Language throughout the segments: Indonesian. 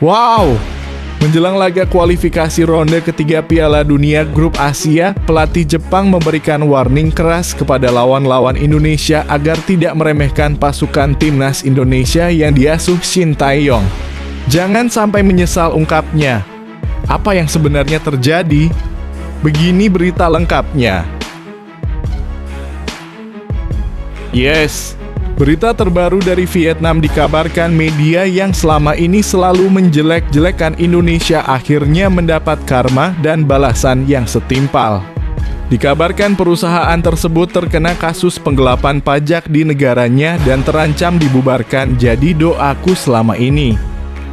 Wow! Menjelang laga kualifikasi ronde ketiga Piala Dunia Grup Asia, pelatih Jepang memberikan warning keras kepada lawan-lawan Indonesia agar tidak meremehkan pasukan timnas Indonesia yang diasuh Shin Tae-yong. Jangan sampai menyesal, ungkapnya. Apa yang sebenarnya terjadi? Begini berita lengkapnya. Yes, berita terbaru dari Vietnam dikabarkan media yang selama ini selalu menjelek-jelekan Indonesia akhirnya mendapat karma dan balasan yang setimpal. Dikabarkan perusahaan tersebut terkena kasus penggelapan pajak di negaranya dan terancam dibubarkan, jadi doaku selama ini.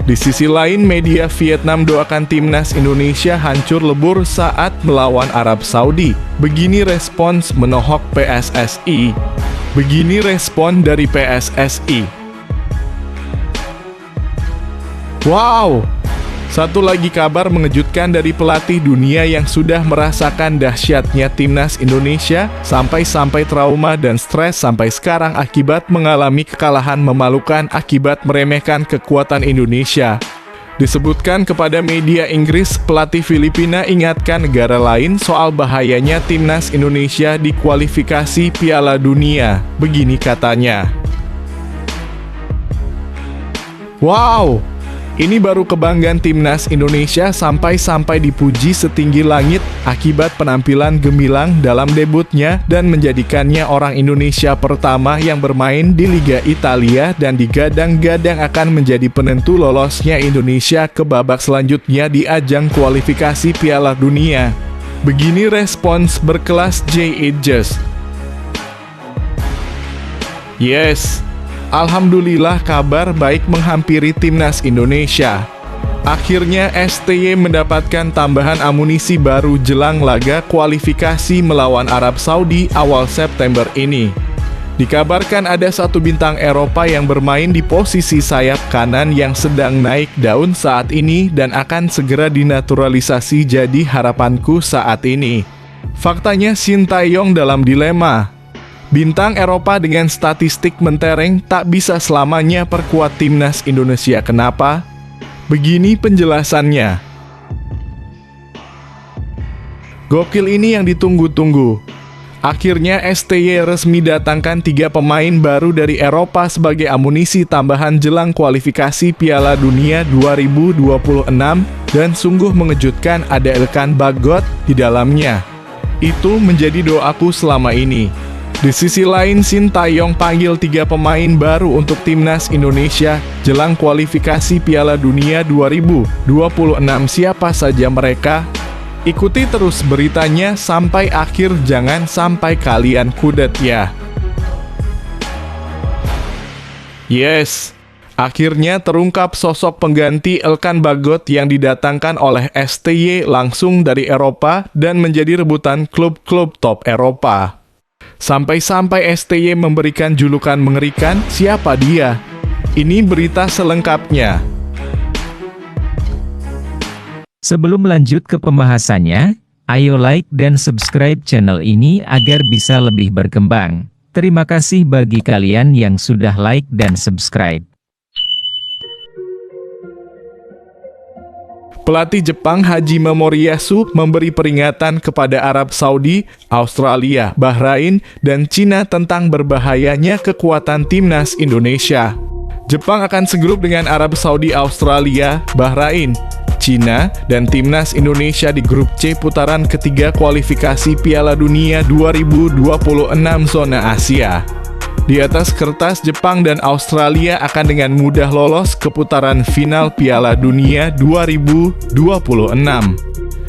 Di sisi lain, media Vietnam doakan timnas Indonesia hancur lebur saat melawan Arab Saudi. Begini respons menohok PSSI. Begini respon dari PSSI. Wow! Satu lagi kabar mengejutkan dari pelatih dunia yang sudah merasakan dahsyatnya timnas Indonesia, sampai-sampai trauma dan stres sampai sekarang akibat mengalami kekalahan memalukan akibat meremehkan kekuatan Indonesia. Disebutkan kepada media Inggris, pelatih Filipina ingatkan negara lain soal bahayanya timnas Indonesia di kualifikasi Piala Dunia. Begini katanya. Wow! Ini baru kebanggaan timnas Indonesia sampai-sampai dipuji setinggi langit akibat penampilan gemilang dalam debutnya dan menjadikannya orang Indonesia pertama yang bermain di Liga Italia dan digadang-gadang akan menjadi penentu lolosnya Indonesia ke babak selanjutnya di ajang kualifikasi Piala Dunia. Begini respons berkelas J. Edges. Yes. Alhamdulillah, kabar baik menghampiri timnas Indonesia. Akhirnya STY mendapatkan tambahan amunisi baru jelang laga kualifikasi melawan Arab Saudi awal September ini. Dikabarkan ada satu bintang Eropa yang bermain di posisi sayap kanan yang sedang naik daun saat ini dan akan segera dinaturalisasi, jadi harapanku saat ini. Faktanya Shin Tae-yong dalam dilema. Bintang Eropa dengan statistik mentereng tak bisa selamanya perkuat timnas Indonesia. Kenapa? Begini penjelasannya. Gokil, ini yang ditunggu-tunggu. Akhirnya STY resmi datangkan 3 pemain baru dari Eropa sebagai amunisi tambahan jelang kualifikasi Piala Dunia 2026 dan sungguh mengejutkan ada Ilkan Bagot di dalamnya. Itu menjadi doaku selama ini. Di sisi lain, Shin Tae-yong panggil 3 pemain baru untuk timnas Indonesia jelang kualifikasi Piala Dunia 2026. Siapa saja mereka? Ikuti terus beritanya sampai akhir, jangan sampai kalian kudet ya. Yes, akhirnya terungkap sosok pengganti Ilkan Bagot yang didatangkan oleh STY langsung dari Eropa dan menjadi rebutan klub-klub top Eropa. Sampai-sampai STY memberikan julukan mengerikan, siapa dia? Ini berita selengkapnya. Sebelum lanjut ke pembahasannya, ayo like dan subscribe channel ini agar bisa lebih berkembang. Terima kasih bagi kalian yang sudah like dan subscribe. Pelatih Jepang Hajime Moriyasu memberi peringatan kepada Arab Saudi, Australia, Bahrain, dan Cina tentang berbahayanya kekuatan timnas Indonesia. Jepang akan segrup dengan Arab Saudi, Australia, Bahrain, Cina, dan timnas Indonesia di grup C putaran ketiga kualifikasi Piala Dunia 2026 zona Asia. Di atas kertas, Jepang dan Australia akan dengan mudah lolos ke putaran final Piala Dunia 2026.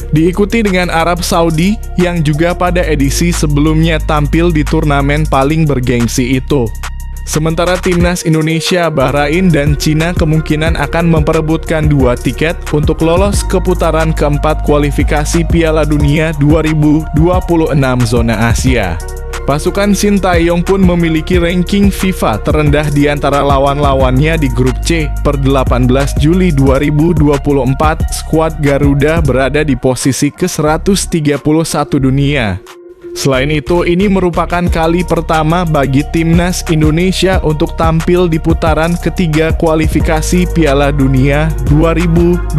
Diikuti dengan Arab Saudi yang juga pada edisi sebelumnya tampil di turnamen paling bergengsi itu. Sementara timnas Indonesia, Bahrain, dan Cina kemungkinan akan memperebutkan 2 tiket untuk lolos ke putaran keempat kualifikasi Piala Dunia 2026 zona Asia. Pasukan Shin Tae-yong pun memiliki ranking FIFA terendah di antara lawan-lawannya di grup C. Per 18 Juli 2024, skuad Garuda berada di posisi ke-131 dunia. Selain itu, ini merupakan kali pertama bagi timnas Indonesia untuk tampil di putaran ketiga kualifikasi Piala Dunia 2026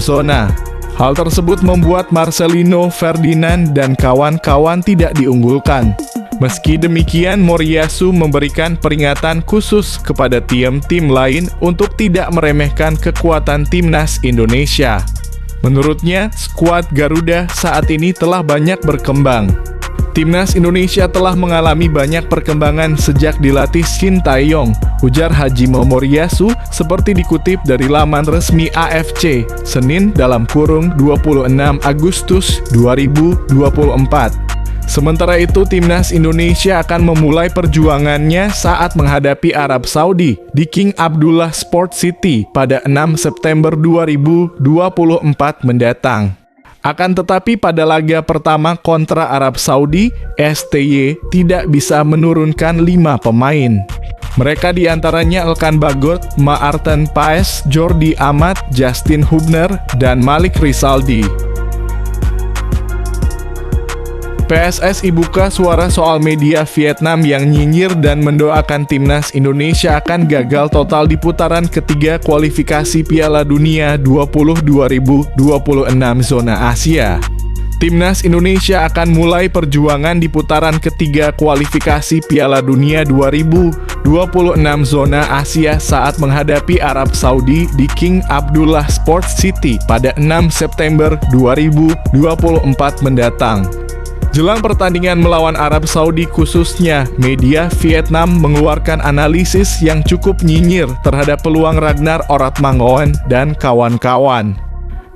zona. Hal tersebut membuat Marcelino Ferdinand dan kawan-kawan tidak diunggulkan. Meski demikian, Moriyasu memberikan peringatan khusus kepada tim-tim lain untuk tidak meremehkan kekuatan timnas Indonesia. Menurutnya, skuad Garuda saat ini telah banyak berkembang. Timnas Indonesia telah mengalami banyak perkembangan sejak dilatih Shin Tae-yong, ujar Hajime Moriyasu seperti dikutip dari laman resmi AFC, Senin (26 Agustus 2024). Sementara itu, timnas Indonesia akan memulai perjuangannya saat menghadapi Arab Saudi di King Abdullah Sport City pada 6 September 2024 mendatang. Akan tetapi pada laga pertama kontra Arab Saudi, STY tidak bisa menurunkan 5 pemain. Mereka diantaranya Elkan Bagot, Maarten Paes, Jordi Amat, Justin Hubner, dan Malik Rizaldi. PSSI buka suara soal media Vietnam yang nyinyir dan mendoakan timnas Indonesia akan gagal total di putaran ketiga kualifikasi Piala Dunia 2026 zona Asia. Timnas Indonesia akan mulai perjuangan di putaran ketiga kualifikasi Piala Dunia 2026 zona Asia saat menghadapi Arab Saudi di King Abdullah Sport City pada 6 September 2024 mendatang. Jelang pertandingan melawan Arab Saudi khususnya, media Vietnam mengeluarkan analisis yang cukup nyinyir terhadap peluang Ragnar Oratmangoen dan kawan-kawan.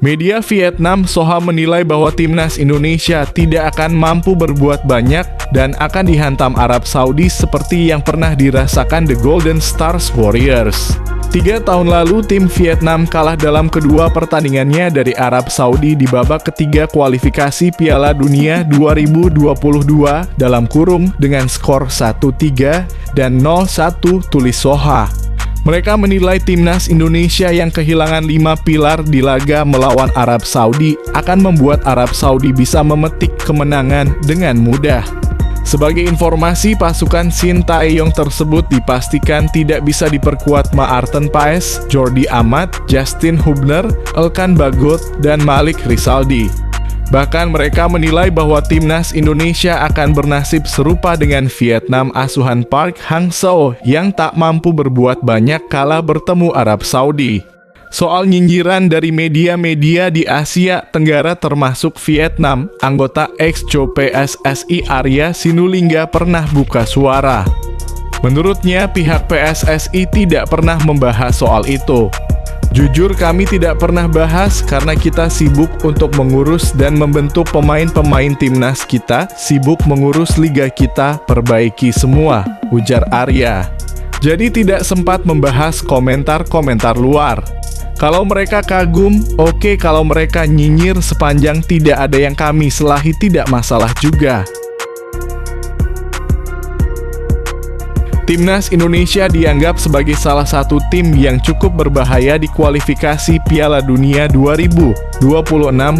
Media Vietnam Soha menilai bahwa timnas Indonesia tidak akan mampu berbuat banyak dan akan dihantam Arab Saudi seperti yang pernah dirasakan The Golden Stars Warriors. 3 tahun lalu, tim Vietnam kalah dalam kedua pertandingannya dari Arab Saudi di babak ketiga kualifikasi Piala Dunia 2022 dengan skor 1-3 dan 0-1 tulis Soha. Mereka menilai timnas Indonesia yang kehilangan 5 pilar di laga melawan Arab Saudi akan membuat Arab Saudi bisa memetik kemenangan dengan mudah. Sebagai informasi, pasukan Shin Tae-yong tersebut dipastikan tidak bisa diperkuat Maarten Paes, Jordi Amat, Justin Hubner, Elkan Bagot, dan Malik Rizaldi. Bahkan mereka menilai bahwa timnas Indonesia akan bernasib serupa dengan Vietnam asuhan Park Hang-seo yang tak mampu berbuat banyak kala bertemu Arab Saudi. Soal nyinyiran dari media-media di Asia Tenggara termasuk Vietnam, anggota ex-Co PSSI Arya Sinulinga pernah buka suara. Menurutnya, pihak PSSI tidak pernah membahas soal itu. Jujur, kami tidak pernah bahas karena kita sibuk untuk mengurus dan membentuk pemain-pemain timnas kita, sibuk mengurus liga kita, perbaiki semua, ujar Arya. Jadi tidak sempat membahas komentar-komentar luar. Kalau mereka kagum, oke. Kalau mereka nyinyir sepanjang tidak ada yang kami selahi, tidak masalah juga. Timnas Indonesia dianggap sebagai salah satu tim yang cukup berbahaya di kualifikasi Piala Dunia 2026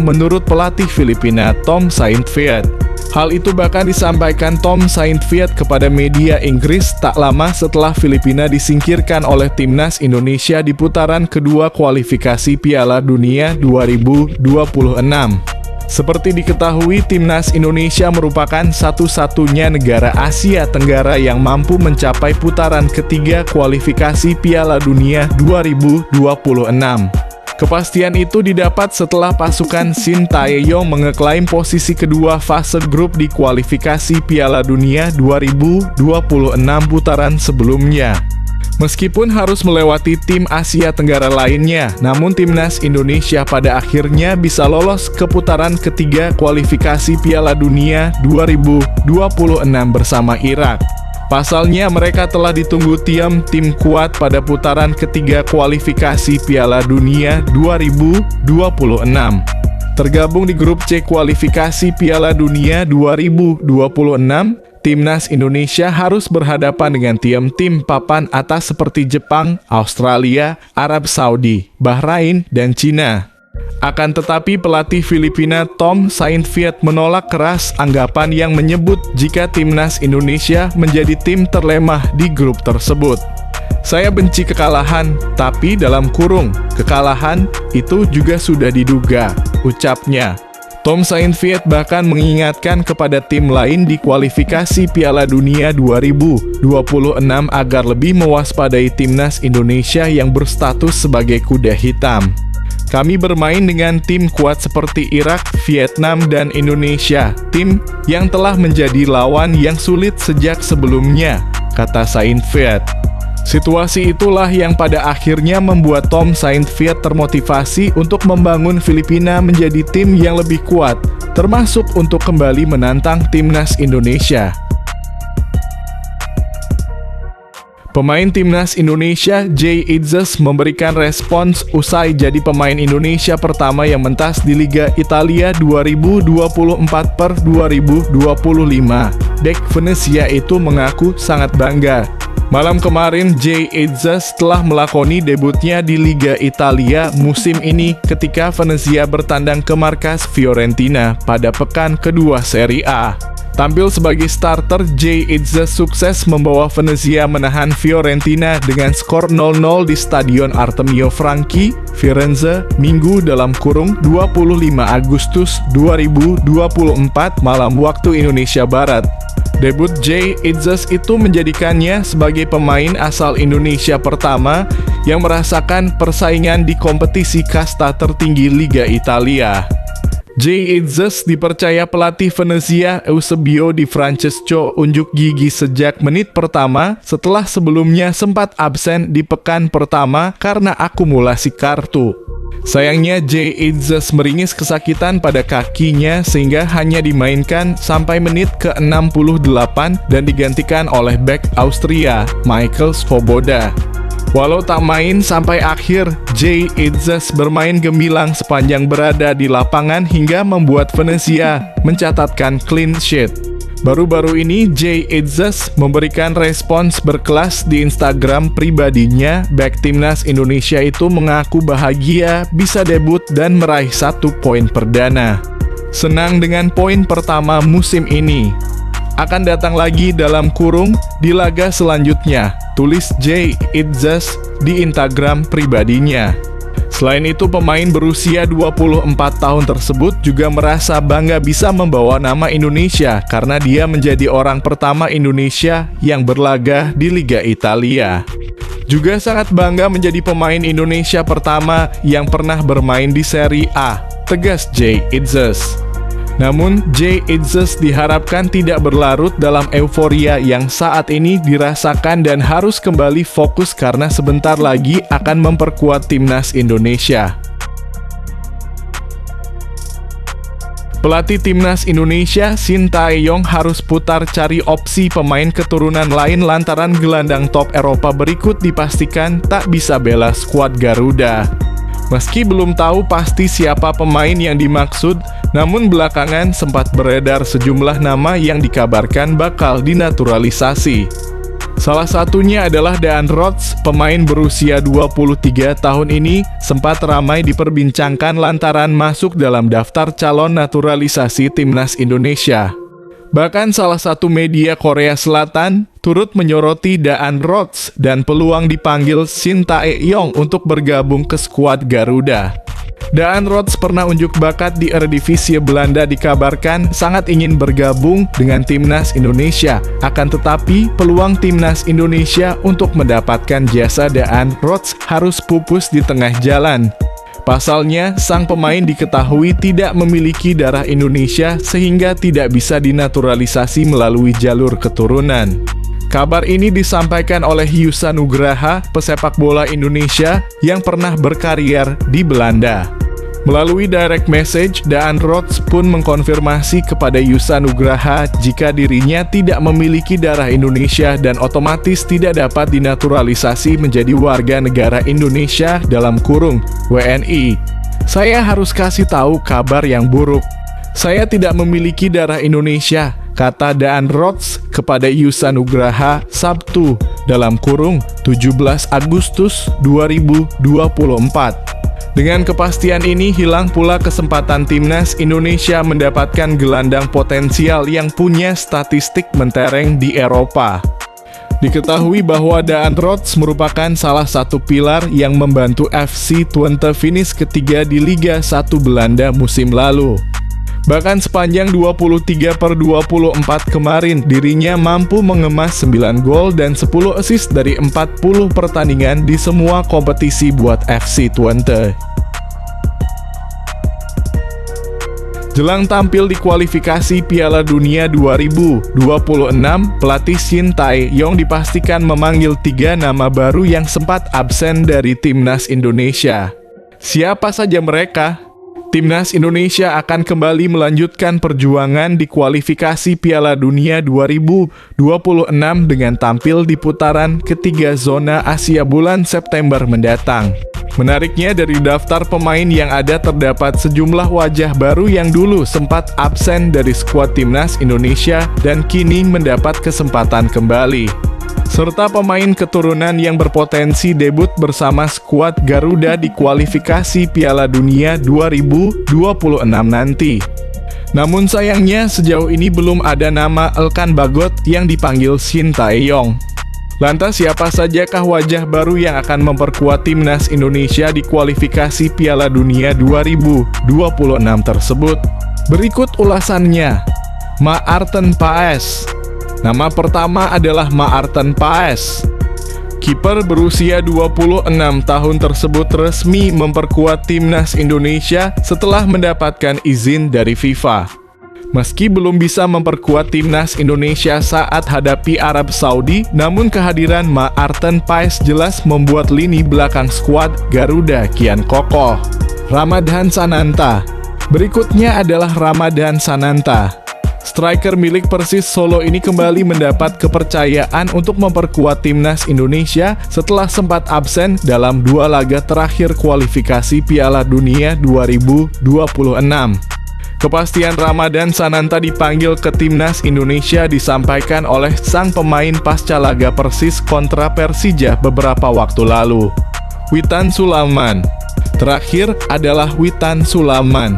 menurut pelatih Filipina Tom Saintfiet. Hal itu bahkan disampaikan Tom Saintfiet kepada media Inggris tak lama setelah Filipina disingkirkan oleh timnas Indonesia di putaran kedua kualifikasi Piala Dunia 2026. Seperti diketahui, timnas Indonesia merupakan satu-satunya negara Asia Tenggara yang mampu mencapai putaran ketiga kualifikasi Piala Dunia 2026. Kepastian itu didapat setelah pasukan Shin Tae-yong mengeklaim posisi kedua fase grup di kualifikasi Piala Dunia 2026 putaran sebelumnya. Meskipun harus melewati tim Asia Tenggara lainnya, namun timnas Indonesia pada akhirnya bisa lolos ke putaran ketiga kualifikasi Piala Dunia 2026 bersama Irak. Pasalnya, mereka telah ditunggu tim kuat pada putaran ketiga kualifikasi Piala Dunia 2026. Tergabung di grup C kualifikasi Piala Dunia 2026, timnas Indonesia harus berhadapan dengan tim papan atas seperti Jepang, Australia, Arab Saudi, Bahrain, dan Cina. Akan tetapi pelatih Filipina Tom Saintfiet menolak keras anggapan yang menyebut jika timnas Indonesia menjadi tim terlemah di grup tersebut. Saya benci kekalahan, tapi dalam kurung, kekalahan itu juga sudah diduga, ucapnya. Tom Saintfiet bahkan mengingatkan kepada tim lain di kualifikasi Piala Dunia 2026 agar lebih mewaspadai timnas Indonesia yang berstatus sebagai kuda hitam. Kami bermain dengan tim kuat seperti Irak, Vietnam, dan Indonesia, tim yang telah menjadi lawan yang sulit sejak sebelumnya, kata Saintfiet. Situasi itulah yang pada akhirnya membuat Tom Saintfiet termotivasi untuk membangun Filipina menjadi tim yang lebih kuat, termasuk untuk kembali menantang timnas Indonesia. Pemain timnas Indonesia, Jay Itzes, memberikan respons usai jadi pemain Indonesia pertama yang mentas di Liga Italia 2024/2025. Bek Venezia itu mengaku sangat bangga. Malam kemarin, Jay Itzes telah melakoni debutnya di Liga Italia musim ini ketika Venezia bertandang ke markas Fiorentina pada pekan kedua Serie A. Tampil sebagai starter, Jay Itzes sukses membawa Venezia menahan Fiorentina dengan skor 0-0 di Stadion Artemio Franchi, Firenze, Minggu dalam kurung 25 Agustus 2024 malam waktu Indonesia Barat. Debut Jay Itzes itu menjadikannya sebagai pemain asal Indonesia pertama yang merasakan persaingan di kompetisi kasta tertinggi Liga Italia. Jay Itzes dipercaya pelatih Venezia Eusebio Di Francesco unjuk gigi sejak menit pertama setelah sebelumnya sempat absen di pekan pertama karena akumulasi kartu. Sayangnya Jay Itzes meringis kesakitan pada kakinya sehingga hanya dimainkan sampai menit ke-68 dan digantikan oleh bek Austria, Michael Svoboda. Walau tak main sampai akhir, Jay Itzes bermain gemilang sepanjang berada di lapangan hingga membuat Venezia mencatatkan clean sheet. Baru-baru ini, Jay Itzes memberikan respons berkelas di Instagram pribadinya. Bek timnas Indonesia itu mengaku bahagia bisa debut dan meraih 1 poin perdana. Senang dengan poin pertama musim ini. Akan datang lagi dalam kurung di laga selanjutnya, tulis Jay Itzes di Instagram pribadinya. Selain itu, pemain berusia 24 tahun tersebut juga merasa bangga bisa membawa nama Indonesia karena dia menjadi orang pertama Indonesia yang berlaga di Liga Italia. Juga sangat bangga menjadi pemain Indonesia pertama yang pernah bermain di Serie A, tegas Jay Itzes. Namun, Jay Itzes diharapkan tidak berlarut dalam euforia yang saat ini dirasakan dan harus kembali fokus karena sebentar lagi akan memperkuat timnas Indonesia. Pelatih timnas Indonesia, Sintayong, harus putar cari opsi pemain keturunan lain lantaran gelandang top Eropa berikut dipastikan tak bisa bela skuad Garuda. Meski belum tahu pasti siapa pemain yang dimaksud, namun belakangan sempat beredar sejumlah nama yang dikabarkan bakal dinaturalisasi. Salah satunya adalah Daan Rots, pemain berusia 23 tahun ini sempat ramai diperbincangkan lantaran masuk dalam daftar calon naturalisasi timnas Indonesia. Bahkan salah satu media Korea Selatan turut menyoroti Daan Rots dan peluang dipanggil Sintayong untuk bergabung ke skuad Garuda. Daan Rots pernah unjuk bakat di Eredivisie Belanda, dikabarkan sangat ingin bergabung dengan timnas Indonesia. Akan tetapi, peluang timnas Indonesia untuk mendapatkan jasa Daan Rots harus pupus di tengah jalan. Pasalnya, sang pemain diketahui tidak memiliki darah Indonesia sehingga tidak bisa dinaturalisasi melalui jalur keturunan. Kabar ini disampaikan oleh Yusa Nugraha, pesepak bola Indonesia yang pernah berkarier di Belanda. Melalui direct message, Daan Rots pun mengkonfirmasi kepada Yusa Nugraha jika dirinya tidak memiliki darah Indonesia dan otomatis tidak dapat dinaturalisasi menjadi warga negara Indonesia dalam kurung WNI. Saya harus kasih tahu kabar yang buruk. Saya tidak memiliki darah Indonesia, kata Daan Rots kepada Yusa Nugraha Sabtu dalam kurung 17 Agustus 2024. Dengan kepastian ini, hilang pula kesempatan timnas Indonesia mendapatkan gelandang potensial yang punya statistik mentereng di Eropa. Diketahui bahwa Daan Rots merupakan salah satu pilar yang membantu FC Twente finish ketiga di Liga 1 Belanda musim lalu. Bahkan sepanjang 23/24 kemarin, dirinya mampu mengemas 9 gol dan 10 assist dari 40 pertandingan di semua kompetisi buat FC Twente. Jelang tampil di kualifikasi Piala Dunia 2026, pelatih Shin Tae-yong dipastikan memanggil 3 nama baru yang sempat absen dari timnas Indonesia. Siapa saja mereka? Timnas Indonesia akan kembali melanjutkan perjuangan di kualifikasi Piala Dunia 2026 dengan tampil di putaran ketiga zona Asia bulan September mendatang. Menariknya, dari daftar pemain yang ada terdapat sejumlah wajah baru yang dulu sempat absen dari skuad timnas Indonesia dan kini mendapat kesempatan kembali. Serta pemain keturunan yang berpotensi debut bersama skuad Garuda di kualifikasi Piala Dunia 2026 nanti. Namun sayangnya sejauh ini belum ada nama Elkan Bagot yang dipanggil Shin Tae-yong. Lantas siapa sajakah wajah baru yang akan memperkuat timnas Indonesia di kualifikasi Piala Dunia 2026 tersebut? Berikut ulasannya. Maarten Paes. Nama pertama adalah Maarten Paes. Kiper berusia 26 tahun tersebut resmi memperkuat timnas Indonesia setelah mendapatkan izin dari FIFA. Meski belum bisa memperkuat timnas Indonesia saat hadapi Arab Saudi, namun kehadiran Maarten Paes jelas membuat lini belakang skuad Garuda kian kokoh. Ramadhan Sananta. Berikutnya adalah Ramadhan Sananta. Striker milik Persis Solo ini kembali mendapat kepercayaan untuk memperkuat timnas Indonesia setelah sempat absen dalam 2 laga terakhir kualifikasi Piala Dunia 2026. Kepastian Ramadhan Sananta dipanggil ke timnas Indonesia disampaikan oleh sang pemain pasca laga Persis kontra Persija beberapa waktu lalu. Witan Sulaiman. Terakhir adalah Witan Sulaiman.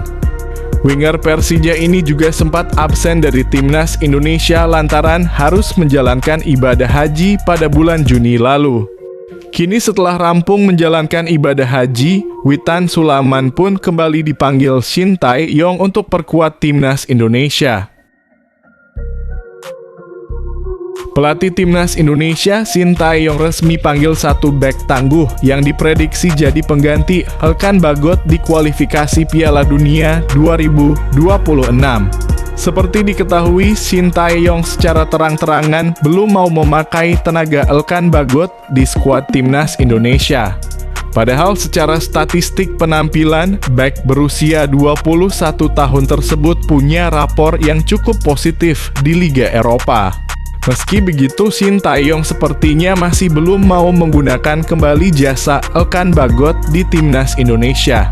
Winger Persija ini juga sempat absen dari timnas Indonesia lantaran harus menjalankan ibadah haji pada bulan Juni lalu. Kini setelah rampung menjalankan ibadah haji, Witan Sulaiman pun kembali dipanggil Shin Tae-yong untuk perkuat timnas Indonesia. Pelatih timnas Indonesia, Shin Tae-yong resmi panggil 1 bek tangguh yang diprediksi jadi pengganti Elkan Bagot di kualifikasi Piala Dunia 2026. Seperti diketahui, Shin Tae-yong secara terang-terangan belum mau memakai tenaga Elkan Bagot di skuad timnas Indonesia. Padahal secara statistik penampilan, bek berusia 21 tahun tersebut punya rapor yang cukup positif di Liga Eropa. Meski begitu, Shin Tae-yong sepertinya masih belum mau menggunakan kembali jasa Elkan Bagot di timnas Indonesia.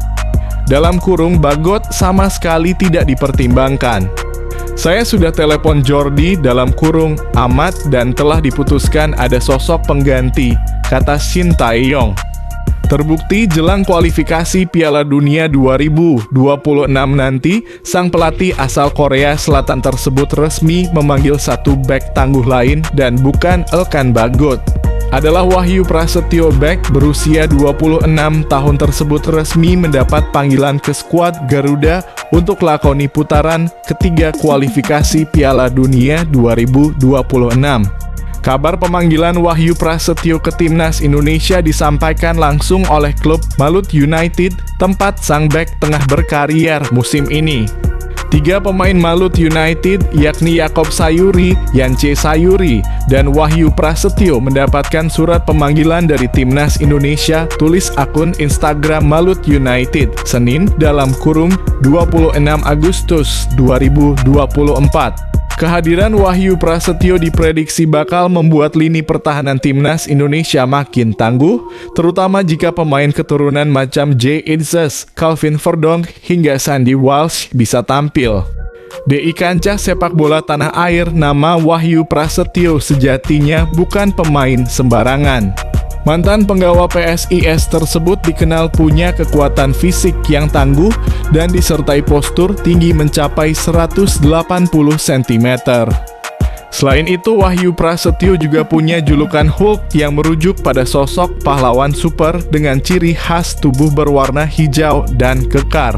Dalam kurung, Bagot sama sekali tidak dipertimbangkan. Saya sudah telepon Jordi dalam kurung Ahmad dan telah diputuskan ada sosok pengganti, kata Shin Tae-yong. Terbukti jelang kualifikasi Piala Dunia 2026 nanti, sang pelatih asal Korea Selatan tersebut resmi memanggil 1 bek tangguh lain dan bukan Elkan Bagot. Adalah Wahyu Prasetyo, bek berusia 26 tahun tersebut resmi mendapat panggilan ke skuad Garuda untuk lakoni putaran ketiga kualifikasi Piala Dunia 2026. Kabar pemanggilan Wahyu Prasetyo ke timnas Indonesia disampaikan langsung oleh klub Malut United, tempat sang bek tengah berkarier musim ini. 3 pemain Malut United, yakni Yakob Sayuri, Yance Sayuri, dan Wahyu Prasetyo mendapatkan surat pemanggilan dari timnas Indonesia, tulis akun Instagram Malut United, Senin dalam kurung 26 Agustus 2024. Kehadiran Wahyu Prasetyo diprediksi bakal membuat lini pertahanan timnas Indonesia makin tangguh, terutama jika pemain keturunan macam Jay Itzes, Calvin Verdonk, hingga Sandy Walsh bisa tampil. Di kancah sepak bola tanah air, nama Wahyu Prasetyo sejatinya bukan pemain sembarangan. Mantan penggawa PSIS tersebut dikenal punya kekuatan fisik yang tangguh dan disertai postur tinggi mencapai 180 cm. Selain itu, Wahyu Prasetyo juga punya julukan Hulk yang merujuk pada sosok pahlawan super dengan ciri khas tubuh berwarna hijau dan kekar.